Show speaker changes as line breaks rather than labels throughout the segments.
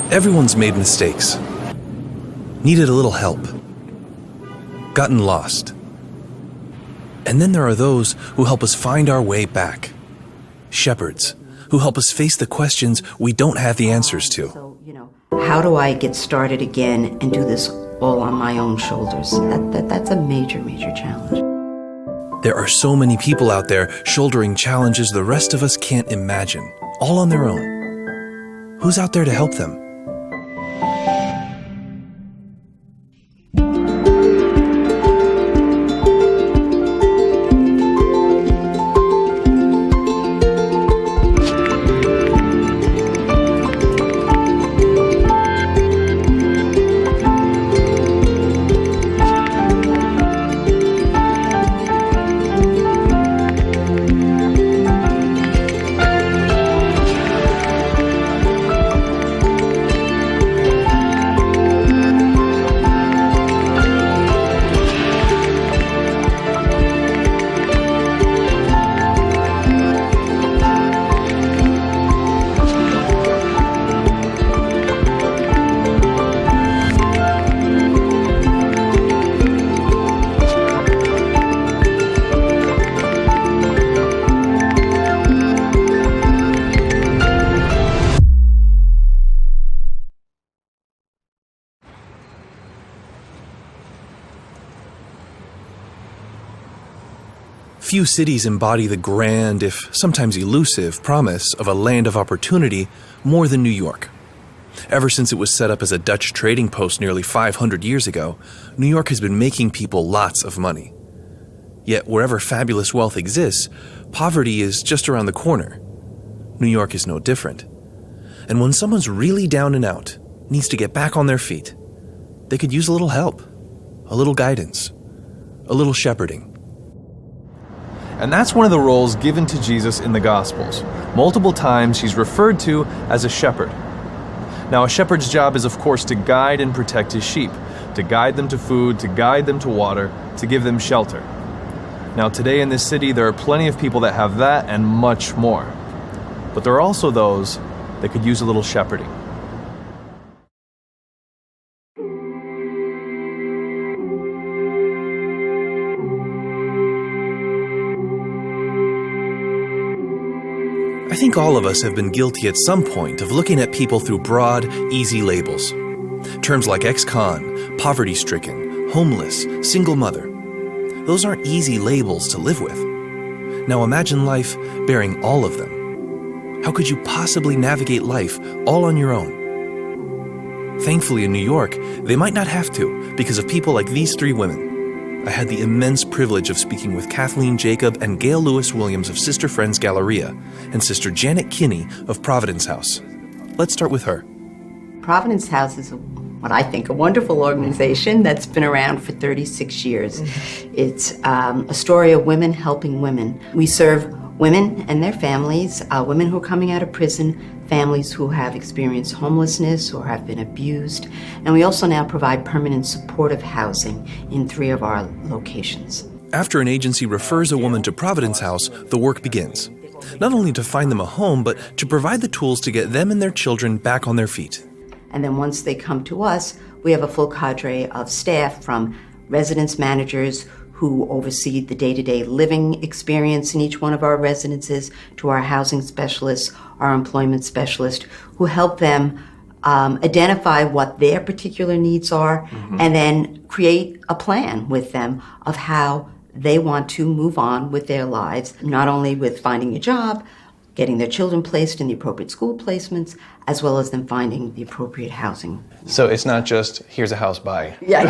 Everyone's made mistakes, needed a little help, gotten lost. And then there are those who help us find our way back. Shepherds, who help us face the questions we don't have the answers to.
So, how do I get started again and do this all on my own shoulders? That's a major, major challenge.
There are so many people out there shouldering challenges the rest of us can't imagine, all on their own. Who's out there to help them? Few cities embody the grand, if sometimes elusive, promise of a land of opportunity more than New York. Ever since it was set up as a Dutch trading post nearly 500 years ago, New York has been making people lots of money. Yet wherever fabulous wealth exists, poverty is just around the corner. New York is no different. And when someone's really down and out, needs to get back on their feet, they could use a little help, a little guidance, a little shepherding.
And that's one of the roles given to Jesus in the Gospels. Multiple times he's referred to as a shepherd. Now, a shepherd's job is, of course, to guide and protect his sheep, to guide them to food, to guide them to water, to give them shelter. Now, today in this city, there are plenty of people that have that and much more. But there are also those that could use a little shepherding.
I think all of us have been guilty at some point of looking at people through broad, easy labels. Terms like ex-con, poverty-stricken, homeless, single mother. Those aren't easy labels to live with. Now imagine life bearing all of them. How could you possibly navigate life all on your own? Thankfully in New York, they might not have to because of people like these three women. I had the immense privilege of speaking with Kathleen Jacob and Gail Lewis Williams of Sister Friends Galleria and Sister Janet Kinney of Providence House. Let's start with her.
Providence House is what I think a wonderful organization that's been around for 36 years. It's a story of women helping women. We serve women and their families, women who are coming out of prison, families who have experienced homelessness or have been abused. And we also now provide permanent supportive housing in 3 of our locations.
After an agency refers a woman to Providence House, the work begins. Not only to find them a home, but to provide the tools to get them and their children back on their feet.
And then once they come to us, we have a full cadre of staff from residence managers who oversee the day-to-day living experience in each one of our residences, to our housing specialists, our employment specialist, who help them identify what their particular needs are, and then create a plan with them of how they want to move on with their lives, not only with finding a job, getting their children placed in the appropriate school placements, as well as them finding the appropriate housing.
So it's not just, here's a house, bye.
Yeah,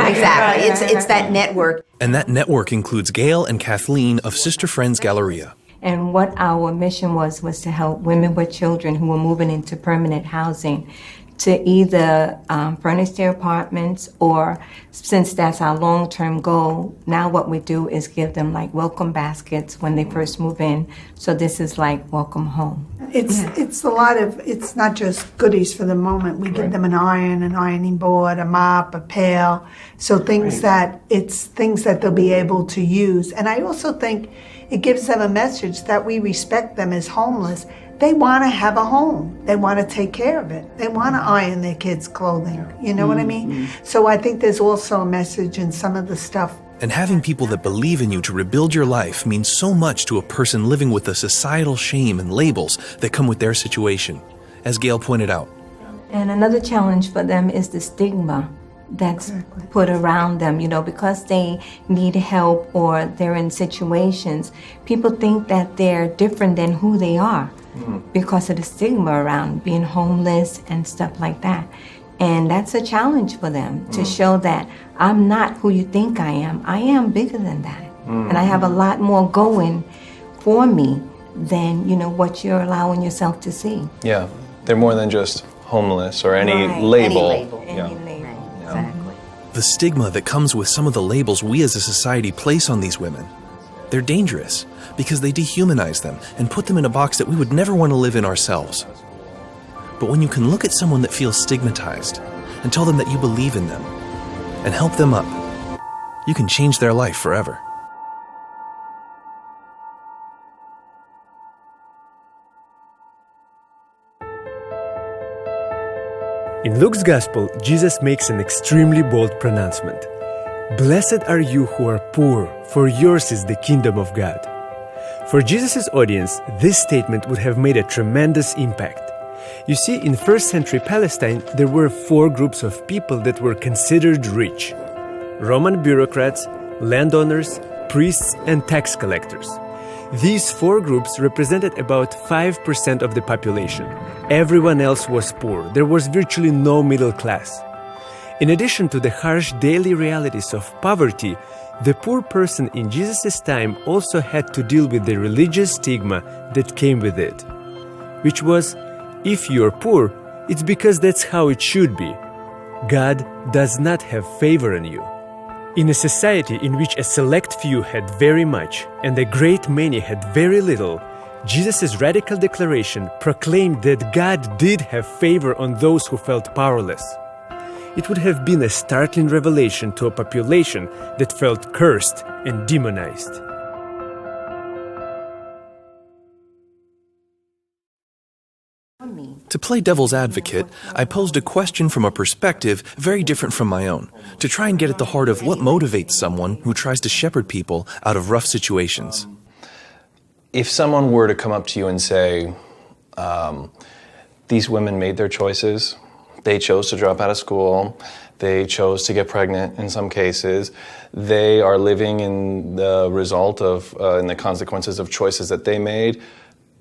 exactly. It's that network.
And that network includes Gail and Kathleen of Sister Friends Galleria.
And what our mission was to help women with children who were moving into permanent housing to either furnish their apartments, or since that's our long-term goal, now what we do is give them like welcome baskets when they first move in. So this is like welcome home.
It's a lot of, it's not just goodies for the moment. We give them an iron, an ironing board, a mop, a pail. So things that they'll be able to use. And I also think it gives them a message that we respect them as homeless, they want to have a home. They want to take care of it. They want to iron their kids' clothing. You know what I mean? So I think there's also a message in some of the stuff.
And having people that believe in you to rebuild your life means so much to a person living with the societal shame and labels that come with their situation, as Gail pointed out.
And another challenge for them is the stigma that's put around them, because they need help or they're in situations. People think that they're different than who they are because of the stigma around being homeless and stuff like that. And that's a challenge for them to show that I'm not who you think I am. I am bigger than that. And I have a lot more going for me than, what you're allowing yourself to see.
Yeah, they're more than just homeless or any
Right.
label.
Any label.
Yeah.
Exactly.
The stigma that comes with some of the labels we as a society place on these women, they're dangerous because they dehumanize them and put them in a box that we would never want to live in ourselves. But when you can look at someone that feels stigmatized and tell them that you believe in them and help them up, you can change their life forever.
In Luke's Gospel, Jesus makes an extremely bold pronouncement. Blessed are you who are poor, for yours is the kingdom of God. For Jesus' audience, this statement would have made a tremendous impact. You see, in first century Palestine, there were 4 groups of people that were considered rich: Roman bureaucrats, landowners, priests, and tax collectors. These 4 groups represented about 5% of the population. Everyone else was poor. There was virtually no middle class. In addition to the harsh daily realities of poverty, the poor person in Jesus' time also had to deal with the religious stigma that came with it, which was, if you're poor, it's because that's how it should be. God does not have favor on you. In a society in which a select few had very much and a great many had very little, Jesus' radical declaration proclaimed that God did have favor on those who felt powerless. It would have been a startling revelation to a population that felt cursed and demonized.
To play devil's advocate, I posed a question from a perspective very different from my own, to try and get at the heart of what motivates someone who tries to shepherd people out of rough situations.
If someone were to come up to you and say, these women made their choices, they chose to drop out of school, they chose to get pregnant in some cases, they are living in the result of, in the consequences of choices that they made,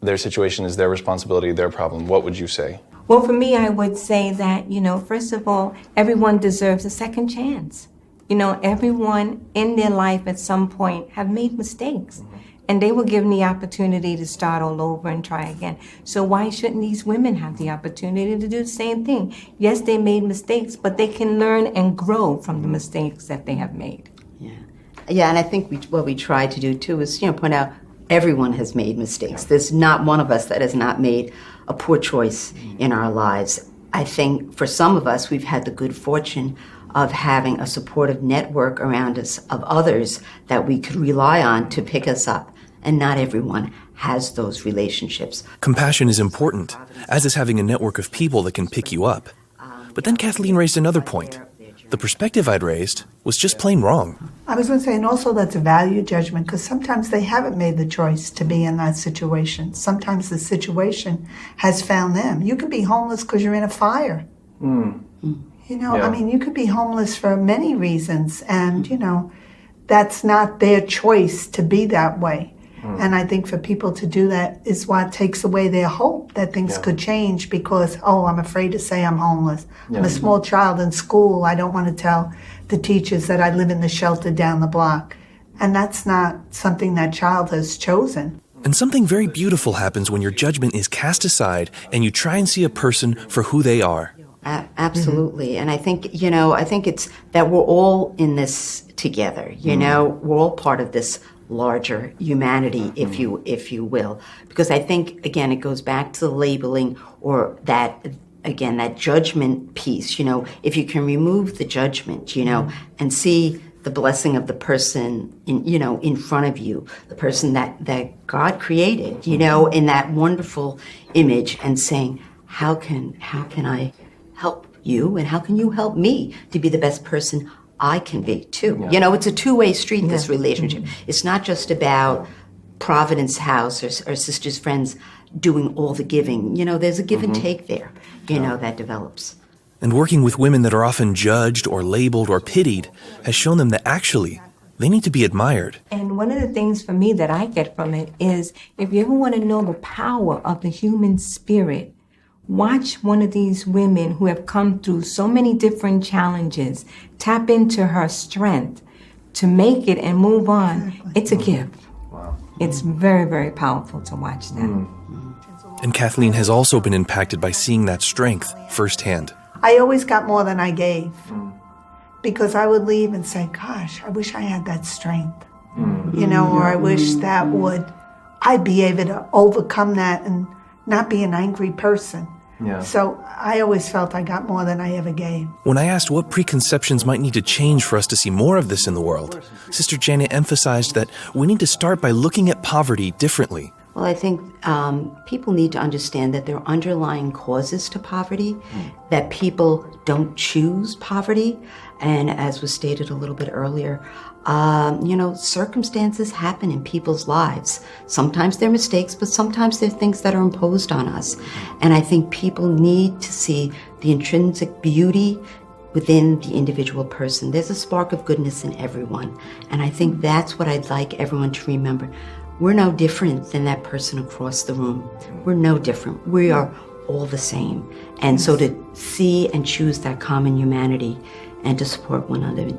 their situation is their responsibility, their problem, what would you say?
Well, for me, I would say that, first of all, everyone deserves a second chance. Everyone in their life at some point have made mistakes. And they were given the opportunity to start all over and try again. So why shouldn't these women have the opportunity to do the same thing? Yes, they made mistakes, but they can learn and grow from the mistakes that they have made.
Yeah, and I think what we try to do too is, point out everyone has made mistakes. There's not one of us that has not made a poor choice in our lives. I think for some of us, we've had the good fortune of having a supportive network around us of others that we could rely on to pick us up. And not everyone has those relationships.
Compassion is important, as is having a network of people that can pick you up. But then Kathleen raised another point. The perspective I'd raised was just plain wrong.
I was going to say, and also that's a value judgment, because sometimes they haven't made the choice to be in that situation. Sometimes the situation has found them. You could be homeless because you're in a fire. You could be homeless for many reasons, and, that's not their choice to be that way. And I think for people to do that is what takes away their hope that things could change because, I'm afraid to say I'm homeless. I'm a small child in school. I don't want to tell the teachers that I live in the shelter down the block. And that's not something that child has chosen.
And something very beautiful happens when your judgment is cast aside and you try and see a person for who they are.
Absolutely. And I think, it's that we're all in this together. We're all part of this larger humanity, if you will. Because I think, again, it goes back to the labeling or that judgment piece. If you can remove the judgment, and see the blessing of the person in front of you, the person that God created, in that wonderful image, and saying, how can I help you, and how can you help me to be the best person I can be too? Yeah. It's a two-way street, this relationship. It's not just about Providence House or Sisters Friends doing all the giving. There's a give and take there, that develops.
And working with women that are often judged or labeled or pitied has shown them that actually they need to be admired.
And one of the things for me that I get from it is, if you ever want to know the power of the human spirit, watch one of these women who have come through so many different challenges, tap into her strength to make it and move on. Exactly. It's a gift. Wow. It's very, very powerful to watch that.
And Kathleen has also been impacted by seeing that strength firsthand.
I always got more than I gave, because I would leave and say, gosh, I wish I had that strength, or I wish that I'd be able to overcome that and not be an angry person. Yeah. So I always felt I got more than I ever gave.
When I asked what preconceptions might need to change for us to see more of this in the world, Sister Janet emphasized that we need to start by looking at poverty differently.
Well, I think people need to understand that there are underlying causes to poverty, that people don't choose poverty. And as was stated a little bit earlier, circumstances happen in people's lives. Sometimes they're mistakes, but sometimes they're things that are imposed on us. And I think people need to see the intrinsic beauty within the individual person. There's a spark of goodness in everyone. And I think that's what I'd like everyone to remember. We're no different than that person across the room. We're no different. We are all the same. And so to see and choose that common humanity and to support one another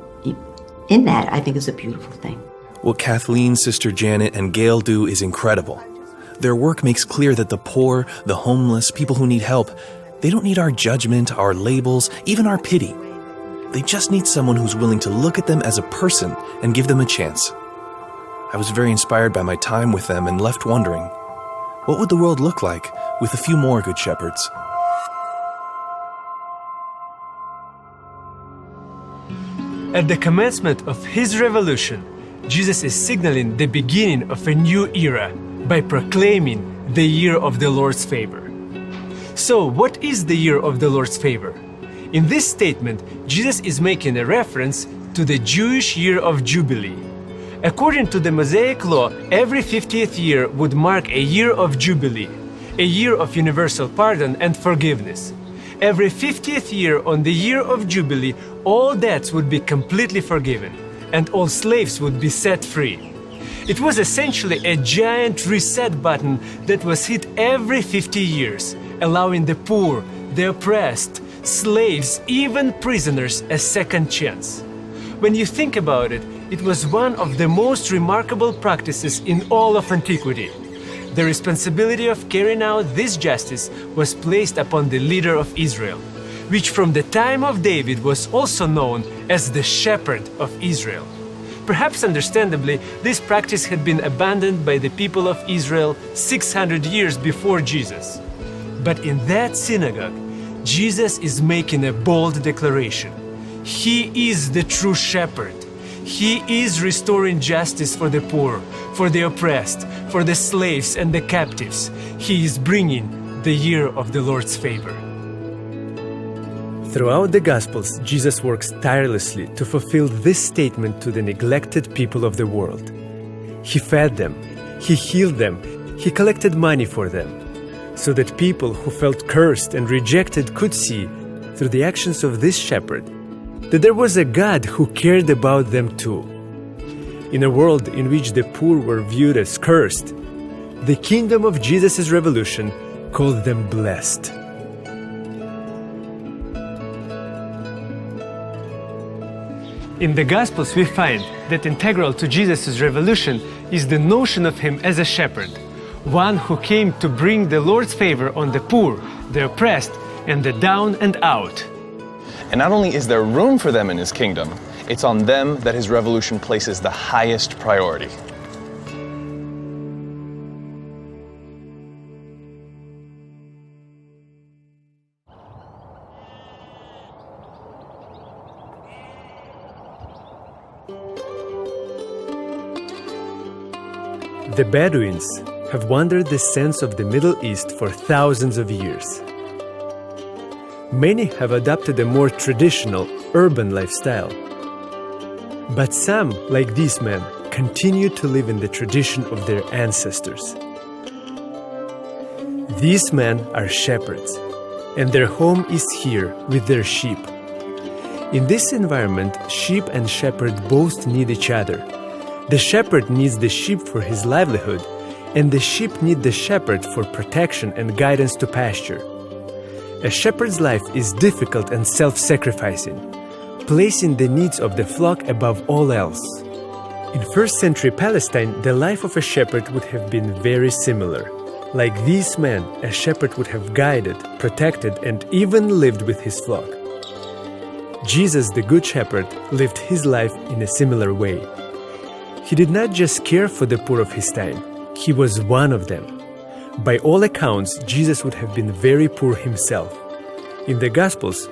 in that, I think, is a beautiful thing.
What Kathleen, Sister Janet, and Gail do is incredible. Their work makes clear that the poor, the homeless, people who need help, they don't need our judgment, our labels, even our pity. They just need someone who's willing to look at them as a person and give them a chance. I was very inspired by my time with them and left wondering, what would the world look like with a few more good shepherds?
At the commencement of his revolution, Jesus is signaling the beginning of a new era by proclaiming the year of the Lord's favor. So, what is the year of the Lord's favor? In this statement, Jesus is making a reference to the Jewish year of Jubilee. According to the Mosaic law, every 50th year would mark a year of Jubilee, a year of universal pardon and forgiveness. Every 50th year on the year of Jubilee, all debts would be completely forgiven, and all slaves would be set free. It was essentially a giant reset button that was hit every 50 years, allowing the poor, the oppressed, slaves, even prisoners a second chance. When you think about it, it was one of the most remarkable practices in all of antiquity. The responsibility of carrying out this justice was placed upon the leader of Israel, which from the time of David was also known as the shepherd of Israel. Perhaps understandably, this practice had been abandoned by the people of Israel 600 years before Jesus. But in that synagogue, Jesus is making a bold declaration. He is the true shepherd. He is restoring justice for the poor, for the oppressed, for the slaves and the captives. He is bringing the year of the Lord's favor. Throughout the Gospels, Jesus works tirelessly to fulfill this statement to the neglected people of the world. He fed them, He healed them, He collected money for them, so that people who felt cursed and rejected could see, through the actions of this shepherd, that there was a God who cared about them too. In a world in which the poor were viewed as cursed, the kingdom of Jesus' revolution called them blessed. In the Gospels, we find that integral to Jesus' revolution is the notion of him as a shepherd, one who came to bring the Lord's favor on the poor, the oppressed, and the down and out.
And not only is there room for them in his kingdom, it's on them that his revolution places the highest priority.
The Bedouins have wandered the sands of the Middle East for thousands of years. Many have adopted a more traditional, urban lifestyle. But some, like these men, continue to live in the tradition of their ancestors. These men are shepherds, and their home is here with their sheep. In this environment, sheep and shepherd both need each other. The shepherd needs the sheep for his livelihood, and the sheep need the shepherd for protection and guidance to pasture. A shepherd's life is difficult and self-sacrificing, placing the needs of the flock above all else. In first-century Palestine, the life of a shepherd would have been very similar. Like these men, a shepherd would have guided, protected, and even lived with his flock. Jesus, the Good Shepherd, lived his life in a similar way. He did not just care for the poor of his time, he was one of them. By all accounts, Jesus would have been very poor himself. In the Gospels,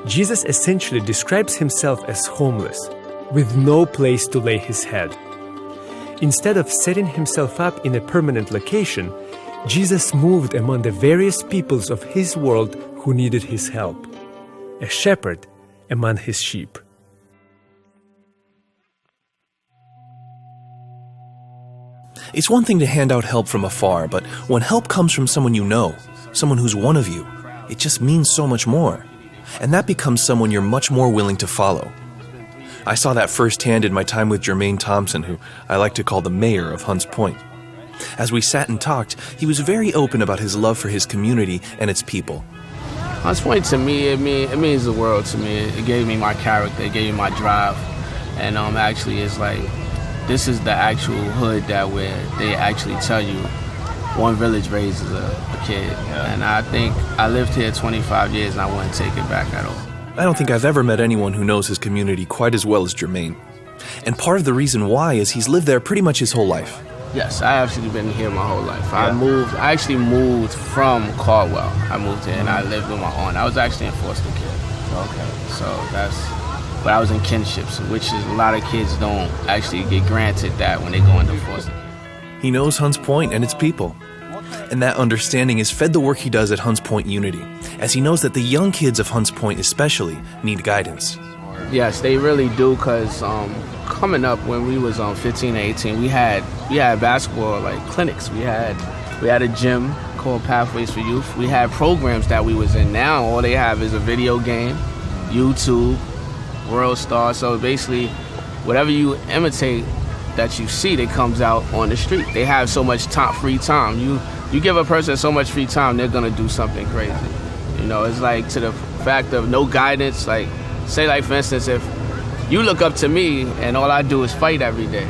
Jesus essentially describes himself as homeless, with no place to lay his head. Instead of setting himself up in a permanent location, Jesus moved among the various peoples of his world who needed his help. A shepherd among his sheep.
It's one thing to hand out help from afar, but when help comes from someone you know, someone who's one of you, it just means so much more. And that becomes someone you're much more willing to follow. I saw that firsthand in my time with Jermaine Thompson, who I like to call the mayor of Hunts Point. As we sat and talked, he was very open about his love for his community and its people.
Hunts Point, to me, it means the world to me. It gave me my character, it gave me my drive. And actually, it's like, this is the actual hood that where they actually tell you one village raises a kid. And I think I lived here 25 years and I wouldn't take it back at all.
I don't think I've ever met anyone who knows his community quite as well as Jermaine. And part of the reason why is he's lived there pretty much his whole life.
Yes, I actually been here my whole life. I actually moved from Caldwell. I moved here and I lived with my aunt. I was actually in foster care. Okay. But I was in kinships, which is a lot of kids don't actually get granted that when they go into foster care.
He knows Hunts Point and its people. And that understanding has fed the work he does at Hunts Point Unity, as he knows that the young kids of Hunts Point especially need guidance.
Yes, they really do, because coming up when we was 15 and 18, we had basketball clinics. We had a gym called Pathways for Youth. We had programs that we was in. Now all they have is a video game, YouTube, World Star. So basically, whatever you imitate that you see that comes out on the street. They have so much free time. You give a person so much free time, they're gonna do something crazy. It's like to the fact of no guidance. Say for instance, if you look up to me and all I do is fight every day,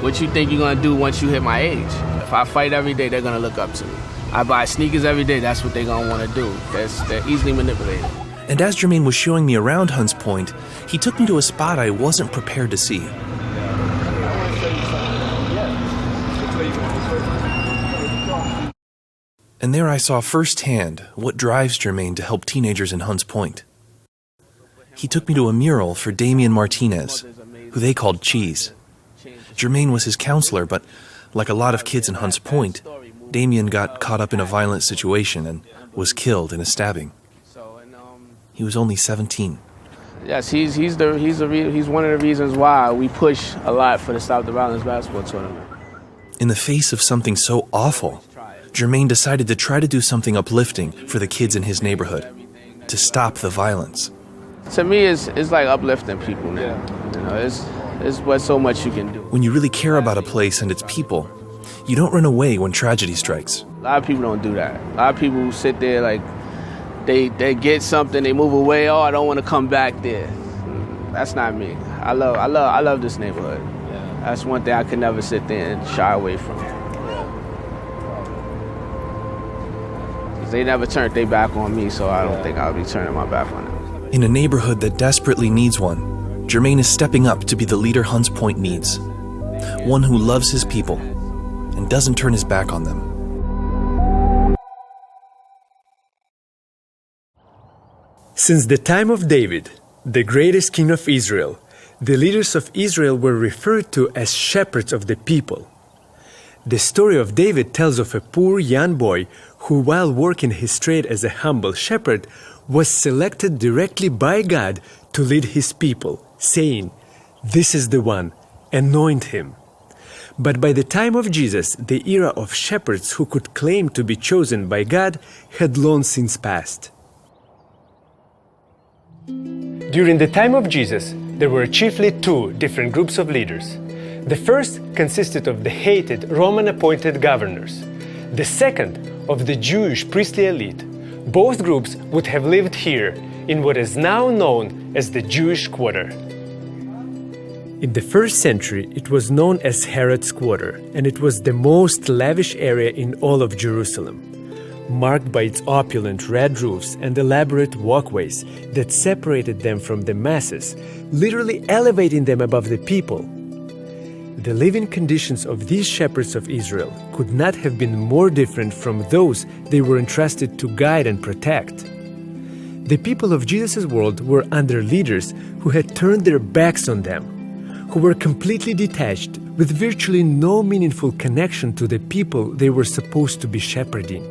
what you think you're gonna do once you hit my age? If I fight every day, they're gonna look up to me. I buy sneakers every day, that's what they're gonna wanna do. They're easily manipulated.
And as Jermaine was showing me around Hunts Point, he took me to a spot I wasn't prepared to see. And there I saw firsthand what drives Jermaine to help teenagers in Hunts Point. He took me to a mural for Damian Martinez, who they called Cheese. Jermaine was his counselor, but like a lot of kids in Hunts Point, Damian got caught up in a violent situation and was killed in a stabbing. He was only 17.
Yes, he's one of the reasons why we push a lot for the Stop the Violence basketball tournament.
In the face of something so awful, Jermaine decided to try to do something uplifting for the kids in his neighborhood, to stop the violence.
To me, it's like uplifting people now. It's what so much you can do.
When you really care about a place and its people, you don't run away when tragedy strikes.
A lot of people don't do that. A lot of people sit there they get something, they move away. Oh, I don't want to come back there. That's not me. I love this neighborhood. That's one thing I could never sit there and shy away from. They never turned their back on me, so I don't think I'll be turning my back on them.
In a neighborhood that desperately needs one, Jermaine is stepping up to be the leader Hunts Point needs. One who loves his people and doesn't turn his back on them.
Since the time of David, the greatest king of Israel, the leaders of Israel were referred to as shepherds of the people. The story of David tells of a poor young boy who, while working his trade as a humble shepherd, was selected directly by God to lead his people, saying, "This is the one, anoint him." But by the time of Jesus, the era of shepherds who could claim to be chosen by God had long since passed. During the time of Jesus, there were chiefly two different groups of leaders. The first consisted of the hated Roman-appointed governors. The second of the Jewish priestly elite. Both groups would have lived here in what is now known as the Jewish Quarter. In the first century, it was known as Herod's Quarter, and it was the most lavish area in all of Jerusalem, marked by its opulent red roofs and elaborate walkways that separated them from the masses, literally elevating them above the people. The living conditions of these shepherds of Israel could not have been more different from those they were entrusted to guide and protect. The people of Jesus' world were under leaders who had turned their backs on them, who were completely detached, with virtually no meaningful connection to the people they were supposed to be shepherding.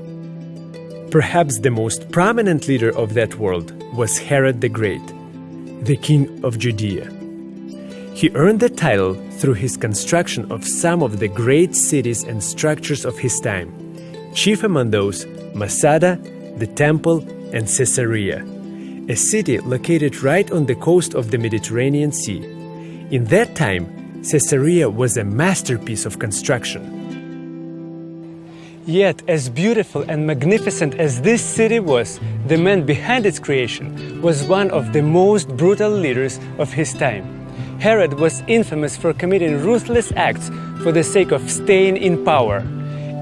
Perhaps the most prominent leader of that world was Herod the Great, the king of Judea. He earned the title through his construction of some of the great cities and structures of his time, chief among those Masada, the Temple, and Caesarea, a city located right on the coast of the Mediterranean Sea. In that time, Caesarea was a masterpiece of construction. Yet, as beautiful and magnificent as this city was, the man behind its creation was one of the most brutal leaders of his time. Herod was infamous for committing ruthless acts for the sake of staying in power.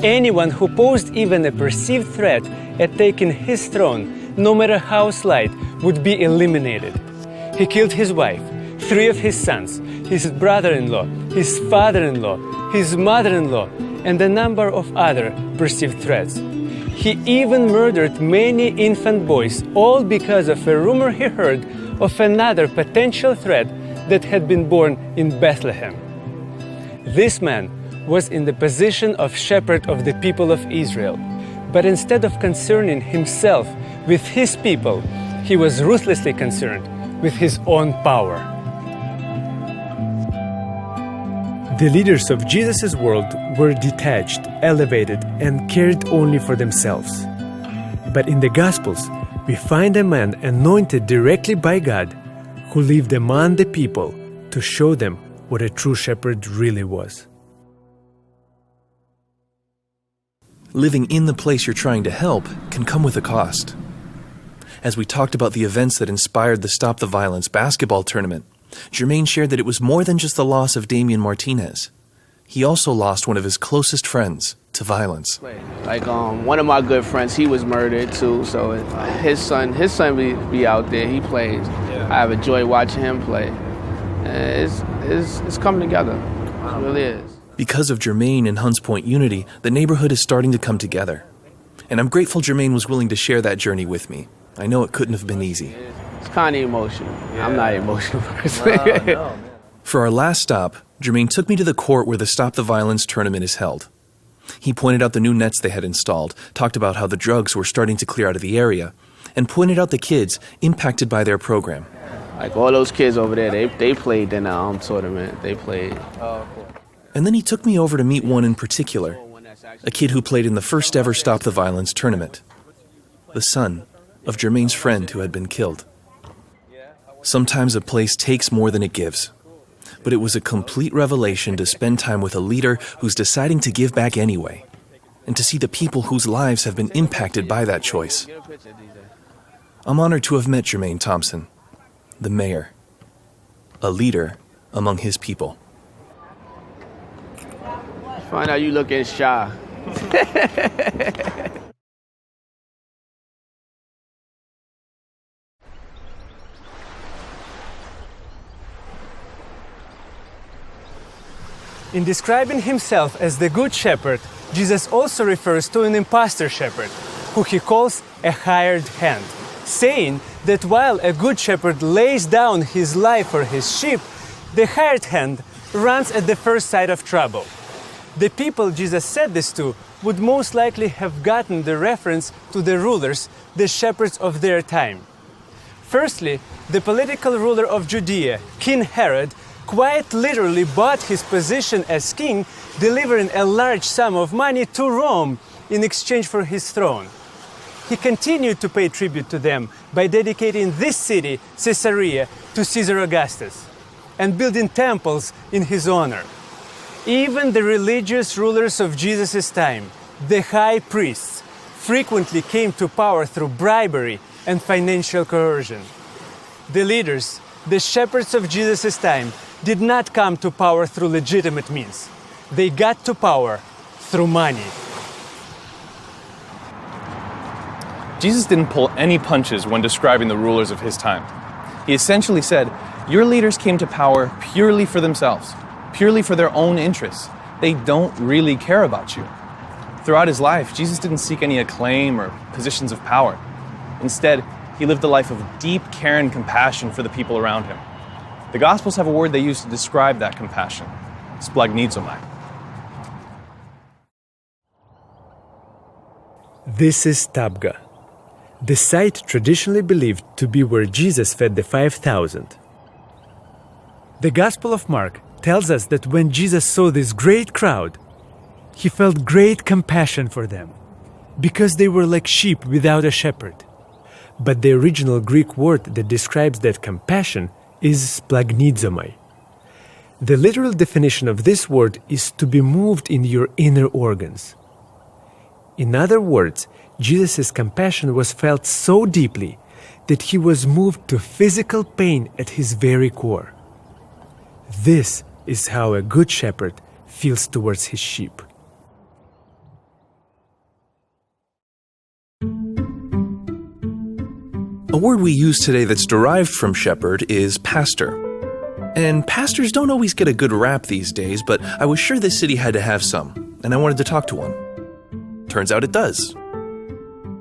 Anyone who posed even a perceived threat at taking his throne, no matter how slight, would be eliminated. He killed his wife, 3 of his sons, his brother-in-law, his father-in-law, his mother-in-law, and a number of other perceived threats. He even murdered many infant boys, all because of a rumor he heard of another potential threat that had been born in Bethlehem. This man was in the position of shepherd of the people of Israel, but instead of concerning himself with his people, he was ruthlessly concerned with his own power. The leaders of Jesus' world were detached, elevated, and cared only for themselves. But in the Gospels, we find a man anointed directly by God who lived among the people to show them what a true shepherd really was.
Living in the place you're trying to help can come with a cost. As we talked about the events that inspired the Stop the Violence basketball tournament, Jermaine shared that it was more than just the loss of Damian Martinez. He also lost one of his closest friends to violence.
Like one of my good friends, he was murdered too. So his son be out there. He plays. I have enjoyed watching him play. It's coming together. It really is.
Because of Jermaine and Hunts Point Unity, the neighborhood is starting to come together. And I'm grateful Jermaine was willing to share that journey with me. I know it couldn't have been easy.
It's kind of emotional. Yeah. I'm not an emotional person.
No. For our last stop, Jermaine took me to the court where the Stop the Violence tournament is held. He pointed out the new nets they had installed, talked about how the drugs were starting to clear out of the area, and pointed out the kids impacted by their program.
Like all those kids over there, they played in the tournament. They played.
And then he took me over to meet one in particular, a kid who played in the first ever Stop the Violence tournament, the son of Jermaine's friend who had been killed. Sometimes a place takes more than it gives, but it was a complete revelation to spend time with a leader who's deciding to give back anyway, and to see the people whose lives have been impacted by that choice. I'm honored to have met Jermaine Thompson, the mayor, a leader among his people.
Find out you looking shy.
In describing himself as the Good Shepherd, Jesus also refers to an impostor shepherd, who he calls a hired hand, saying that while a good shepherd lays down his life for his sheep, the hired hand runs at the first sight of trouble. The people Jesus said this to would most likely have gotten the reference to the rulers, the shepherds of their time. Firstly, the political ruler of Judea, King Herod, quite literally bought his position as king, delivering a large sum of money to Rome in exchange for his throne. He continued to pay tribute to them by dedicating this city, Caesarea, to Caesar Augustus and building temples in his honor. Even the religious rulers of Jesus' time, the high priests, frequently came to power through bribery and financial coercion. The leaders, the shepherds of Jesus' time, did not come to power through legitimate means. They got to power through money.
Jesus didn't pull any punches when describing the rulers of his time. He essentially said, your leaders came to power purely for themselves, purely for their own interests. They don't really care about you. Throughout his life, Jesus didn't seek any acclaim or positions of power. Instead, he lived a life of deep care and compassion for the people around him. The Gospels have a word they use to describe that compassion, splagnizomai.
This is Tabga, the site traditionally believed to be where Jesus fed the 5,000. The Gospel of Mark tells us that when Jesus saw this great crowd, he felt great compassion for them, because they were like sheep without a shepherd. But the original Greek word that describes that compassion is splagnizomai. The literal definition of this word is to be moved in your inner organs. In other words, Jesus' compassion was felt so deeply that he was moved to physical pain at his very core. This is how a good shepherd feels towards his sheep.
A word we use today that's derived from shepherd is pastor. And pastors don't always get a good rap these days, but I was sure this city had to have some, and I wanted to talk to one. Turns out it does.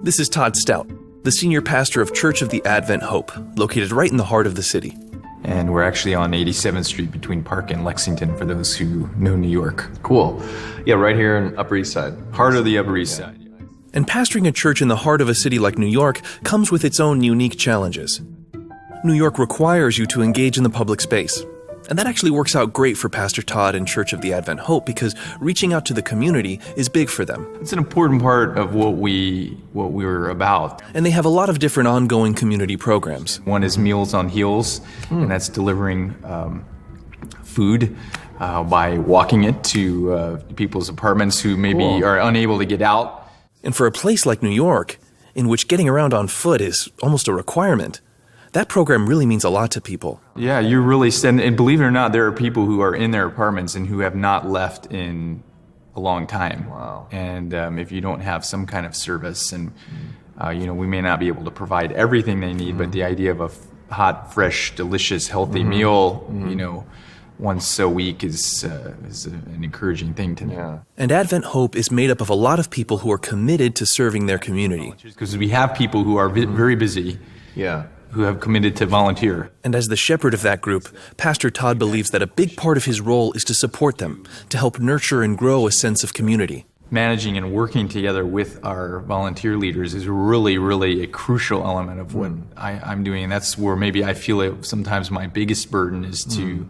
This is Todd Stout, the senior pastor of Church of the Advent Hope, located right in the heart of the city.
And we're actually on 87th Street between Park and Lexington, for those who know New York.
Cool. Yeah, right here in Upper East Side.
Heart of the Upper East Side.
And pastoring a church in the heart of a city like New York comes with its own unique challenges. New York requires you to engage in the public space. And that actually works out great for Pastor Todd and Church of the Advent Hope because reaching out to the community is big for them.
It's an important part of what we're about.
And they have a lot of different ongoing community programs.
One is Meals on Heels, and that's delivering food by walking it to people's apartments who maybe are unable to get out.
And for a place like New York, in which getting around on foot is almost a requirement, that program really means a lot to people.
Yeah, you really and believe it or not, there are people who are in their apartments and who have not left in a long time.
Wow.
And if you don't have some kind of service, and we may not be able to provide everything they need, but the idea of a hot, fresh, delicious, healthy meal, once a week is an encouraging thing to know.
Yeah.
And Advent Hope is made up of a lot of people who are committed to serving their community.
Because we have people who are very busy.
Yeah.
Who have committed to volunteer.
And as the shepherd of that group, Pastor Todd believes that a big part of his role is to support them, to help nurture and grow a sense of community.
Managing and working together with our volunteer leaders is really, really a crucial element of what I'm doing. And that's where maybe I feel sometimes my biggest burden is to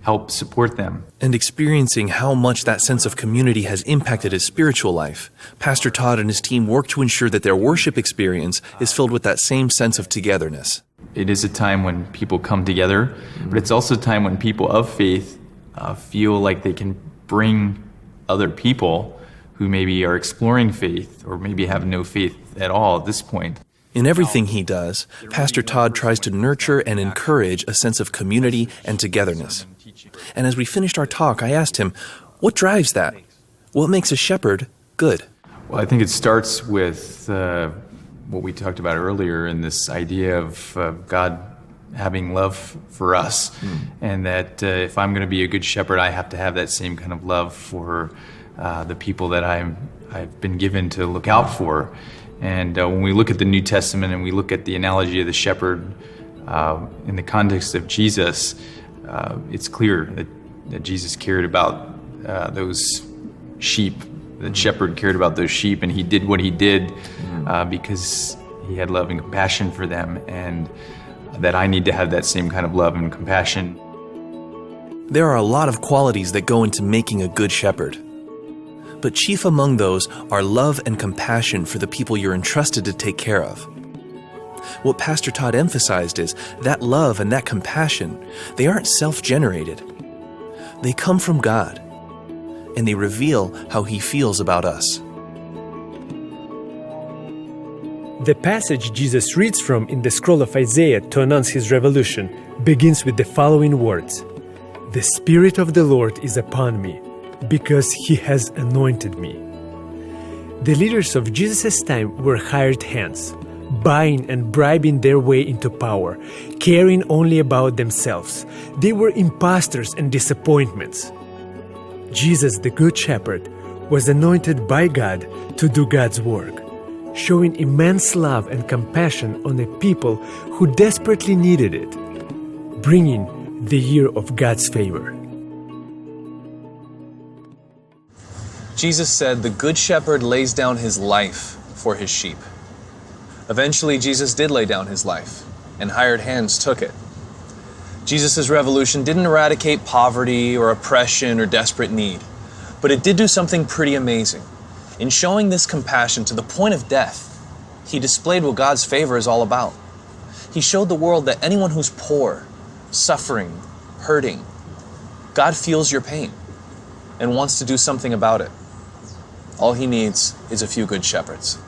help support them.
And experiencing how much that sense of community has impacted his spiritual life, Pastor Todd and his team work to ensure that their worship experience is filled with that same sense of togetherness.
It is a time when people come together, but it's also a time when people of faith feel like they can bring other people who maybe are exploring faith or maybe have no faith at all at this point.
In everything he does, Pastor Todd tries to nurture and encourage a sense of community and togetherness. And as we finished our talk, I asked him, what drives that? What makes a shepherd good?
Well, I think it starts with what we talked about earlier in this idea of God having love for us, and that if I'm going to be a good shepherd, I have to have that same kind of love for the people that I've been given to look out for. And when we look at the New Testament and we look at the analogy of the shepherd in the context of Jesus, it's clear that Jesus cared about those sheep. The shepherd cared about those sheep, and he did what he did because he had love and compassion for them, and that I need to have that same kind of love and compassion.
There are a lot of qualities that go into making a good shepherd. But chief among those are love and compassion for the people you're entrusted to take care of. What Pastor Todd emphasized is that love and that compassion, they aren't self-generated. They come from God, and they reveal how He feels about us.
The passage Jesus reads from in the scroll of Isaiah to announce His revolution begins with the following words: "The Spirit of the Lord is upon me, because He has anointed me." The leaders of Jesus' time were hired hands, buying and bribing their way into power, caring only about themselves. They were impostors and disappointments. Jesus, the Good Shepherd, was anointed by God to do God's work, showing immense love and compassion on a people who desperately needed it, bringing the year of God's favor.
Jesus said the Good Shepherd lays down his life for his sheep. Eventually, Jesus did lay down his life, and hired hands took it. Jesus' revolution didn't eradicate poverty or oppression or desperate need, but it did do something pretty amazing. In showing this compassion to the point of death, He displayed what God's favor is all about. He showed the world that anyone who's poor, suffering, hurting, God feels your pain and wants to do something about it. All He needs is a few good shepherds.